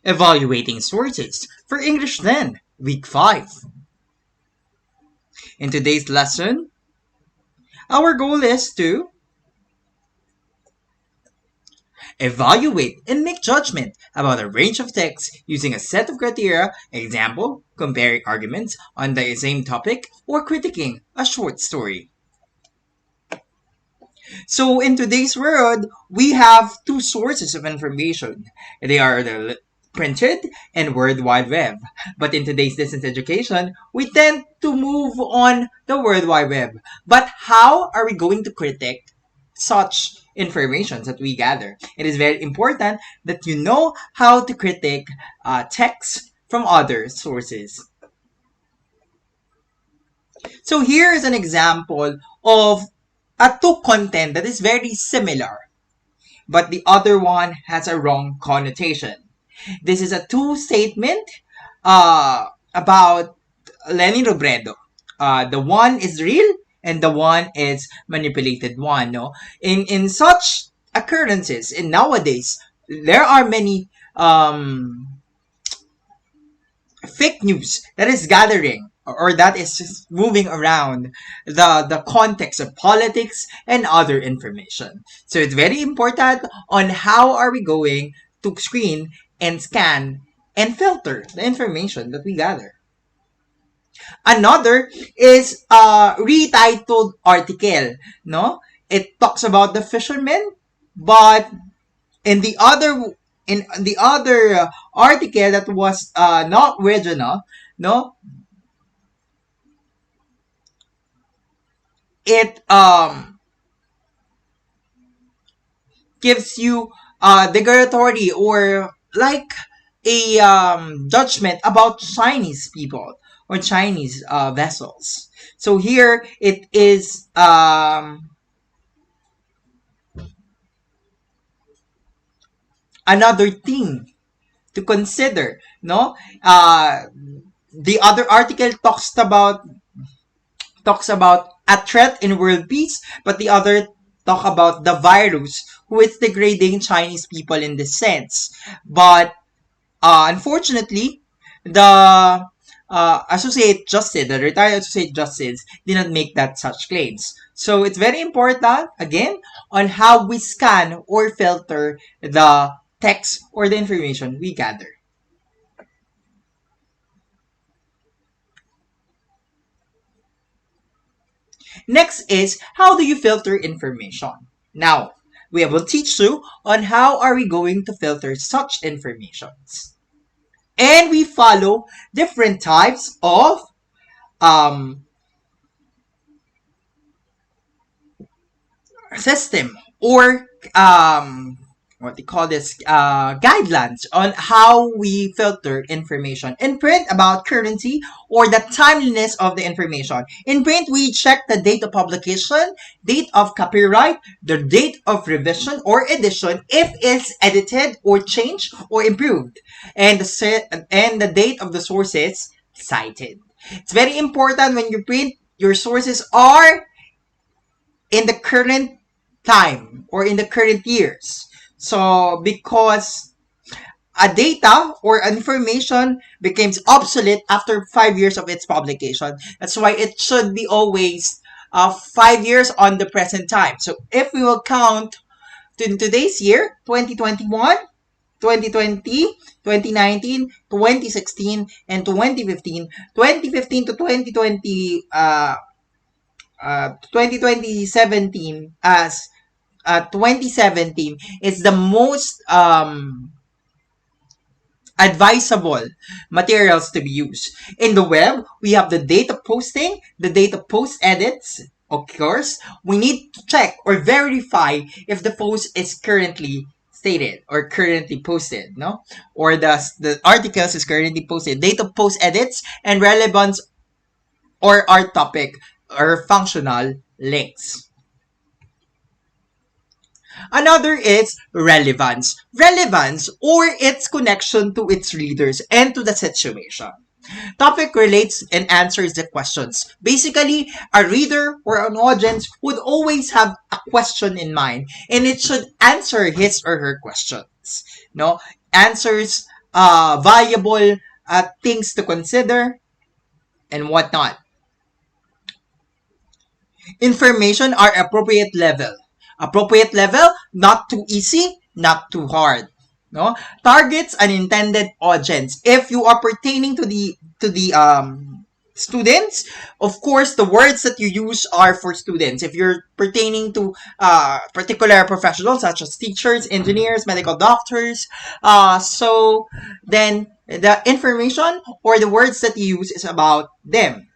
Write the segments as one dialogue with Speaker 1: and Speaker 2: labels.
Speaker 1: Evaluating sources for English then, week 5. In today's lesson, our goal is to evaluate and make judgment about a range of texts using a set of criteria, example, comparing arguments on the same topic, or critiquing a short story. So in today's world, we have two sources of information. They are the printed and World Wide Web. But in today's distance education, we tend to move on the World Wide Web. But how are we going to critique such information that we gather? It is very important that you know how to critique text from other sources. So here is an example of a two content that is very similar, but the other one has a wrong connotation. This is a two statement about Lenny Robredo. The one is real and the one is manipulated one. No, in such occurrences, in nowadays there are many fake news that is gathering or that is just moving around the context of politics and other information. So it's very important on how are we going to screen and scan and filter the information that we gather. Another is a retitled article. No, it talks about the fishermen, but in the other article that was not regional, no, it gives you derogatory or like a judgment about Chinese people or Chinese vessels. So here it is another thing to consider. No, the other article talks about a threat in world peace, but the other talk about the virus who is degrading Chinese people in this sense. But unfortunately, the the retired Associate Justice, did not make that such claims. So it's very important, again, on how we scan or filter the text or the information we gather. Next is, how do you filter information? Now, we will teach you on how are we going to filter such informations. And we follow different types of system or what they call this guidelines on how we filter information. In print, about currency or the timeliness of the information. In print, we check the date of publication, date of copyright, the date of revision or edition if it's edited or changed or improved, and the date of the sources cited. It's very important when you print, your sources are in the current time or in the current years. So because a data or information becomes obsolete after 5 years of its publication, that's why it should be always 5 years on the present time. So if we will count to today's year, 2021, 2020, 2019, 2016, and 2015, 2015 to 2017 as 2017 is the most advisable materials to be used. In the web, we have the date of posting, the date of post edits. Of course, we need to check or verify if the post is currently stated or currently posted, no? Or the articles is currently posted. Date of post edits and relevance or our topic or functional links. Another is relevance. Relevance or its connection to its readers and to the situation. Topic relates and answers the questions. Basically, a reader or an audience would always have a question in mind and it should answer his or her questions. No, answers valuable things to consider, and whatnot. Information are appropriate level. Appropriate level, not too easy, not too hard. No, targets an intended audience. If you are pertaining to the students, of course, the words that you use are for students. If you're pertaining to particular professionals such as teachers, engineers, medical doctors, so then the information or the words that you use is about them.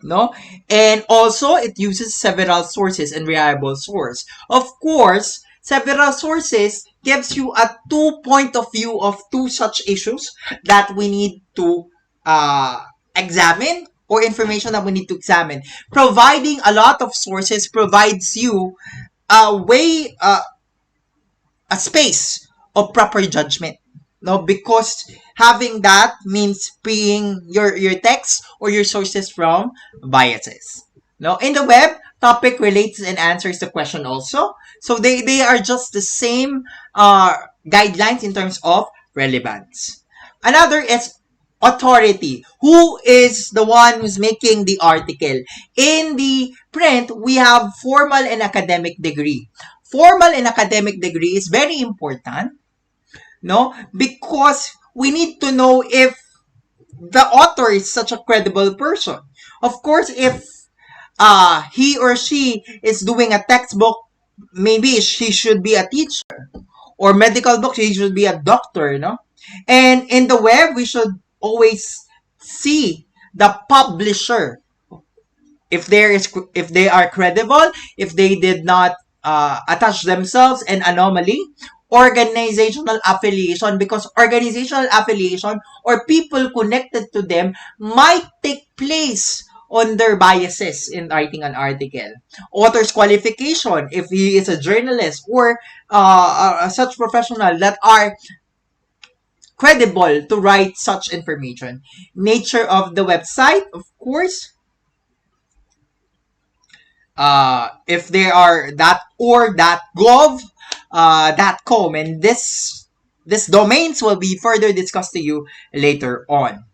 Speaker 1: No, and also it uses several sources and reliable source. Of course, several sources gives you a two point of view of two such issues that we need to examine, or information that we need to examine. Providing a lot of sources provides you a way, a space of proper judgment. No, because having that means freeing your text or your sources from biases. No, in the web, topic relates and answers the question also. So they are just the same guidelines in terms of relevance. Another is authority. Who is the one who's making the article? In the print, we have formal and academic degree. Formal and academic degree is very important, no? Because we need to know if the author is such a credible person. Of course, if he or she is doing a textbook, maybe she should be a teacher. Or medical book, she should be a doctor, no? And in the web, we should always see the publisher, if they are credible, if they did not attach themselves an anomaly, organizational affiliation, because organizational affiliation or people connected to them might take place on their biases in writing an article. Author's qualification, if he is a journalist or such professional that are credible to write such information. Nature of the website, of course, if they are .org, .gov, .com, and this domains will be further discussed to you later on.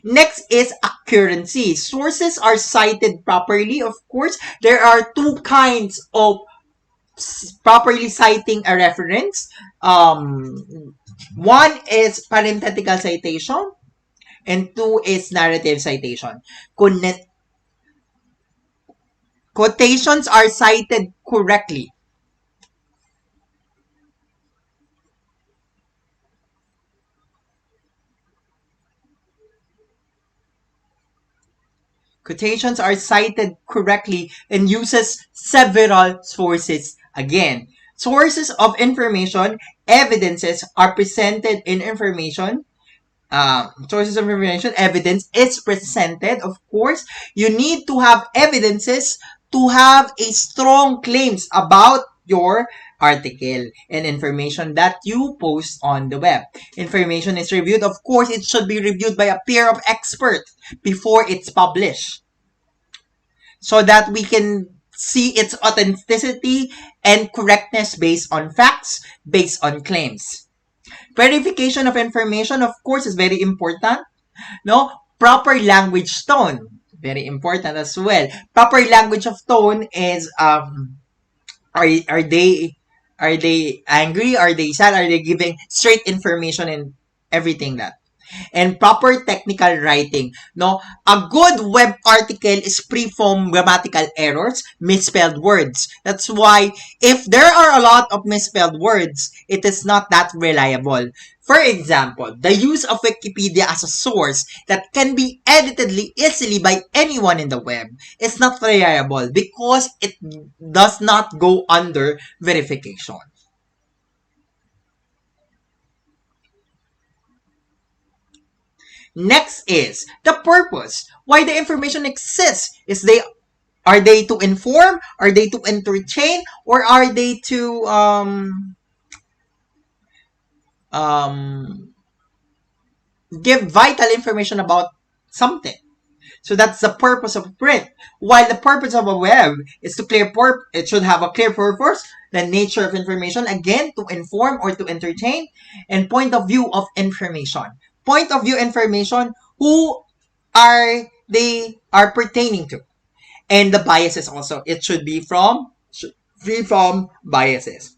Speaker 1: Next is accuracy. Sources are cited properly. Of course, there are two kinds of properly citing a reference. One is parenthetical citation, and two is narrative citation. Quotations are cited correctly. Quotations are cited correctly and uses several sources again. Sources of information, evidences are presented in information. Sources of information, evidence is presented. Of course, you need to have evidences to have a strong claims about your article and information that you post on the web. Information is reviewed. Of course, it should be reviewed by a peer of expert before it's published, so that we can see its authenticity and correctness based on facts, based on claims. Verification of information, of course, is very important. No, proper language tone, very important as well. Proper language of tone is are they angry? Are they sad? Are they giving straight information and everything that? And proper technical writing. No, a good web article is free from grammatical errors, misspelled words. That's why if there are a lot of misspelled words, it is not that reliable. For example, the use of Wikipedia as a source that can be edited easily by anyone in the web is not reliable because it does not go under verification. Next is the purpose. Why the information exists. Are they to inform? Are they to entertain? Or are they to um, give vital information about something? So that's the purpose of print. While the purpose of a web is to it should have a clear purpose, the nature of information, again, to inform or to entertain, and point of view of information. Point of view information, who are they are pertaining to. And the biases also. It should be free from biases.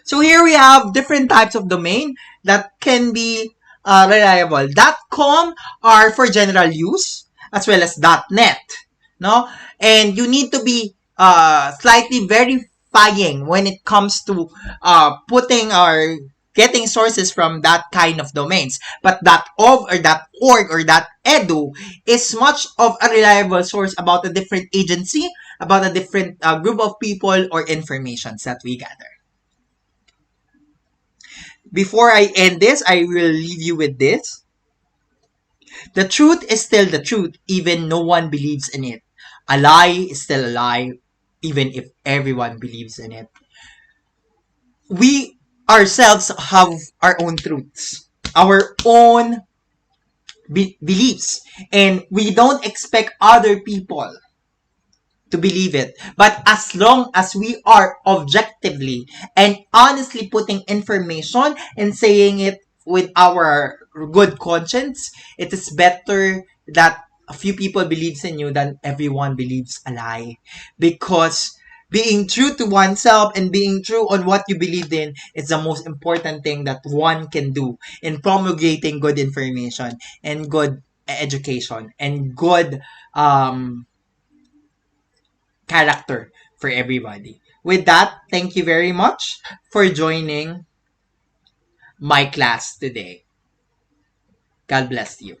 Speaker 1: So here we have different types of domain that can be reliable. .com are for general use, as well as .net. No? And you need to be slightly verifying when it comes to putting or getting sources from that kind of domains. But .ov or .org or .edu is much of a reliable source about a different agency, about a different group of people or informations that we gather. Before I end this, I will leave you with this. The truth is still the truth, even no one believes in it. A lie is still a lie, even if everyone believes in it. We ourselves have our own truths, our own beliefs, and we don't expect other people to believe it. But as long as we are objectively and honestly putting information and saying it with our good conscience, it is better that a few people believes in you than everyone believes a lie. Because being true to oneself and being true on what you believe in is the most important thing that one can do in promulgating good information and good education and good character for everybody. With that, thank you very much for joining my class today. God bless you.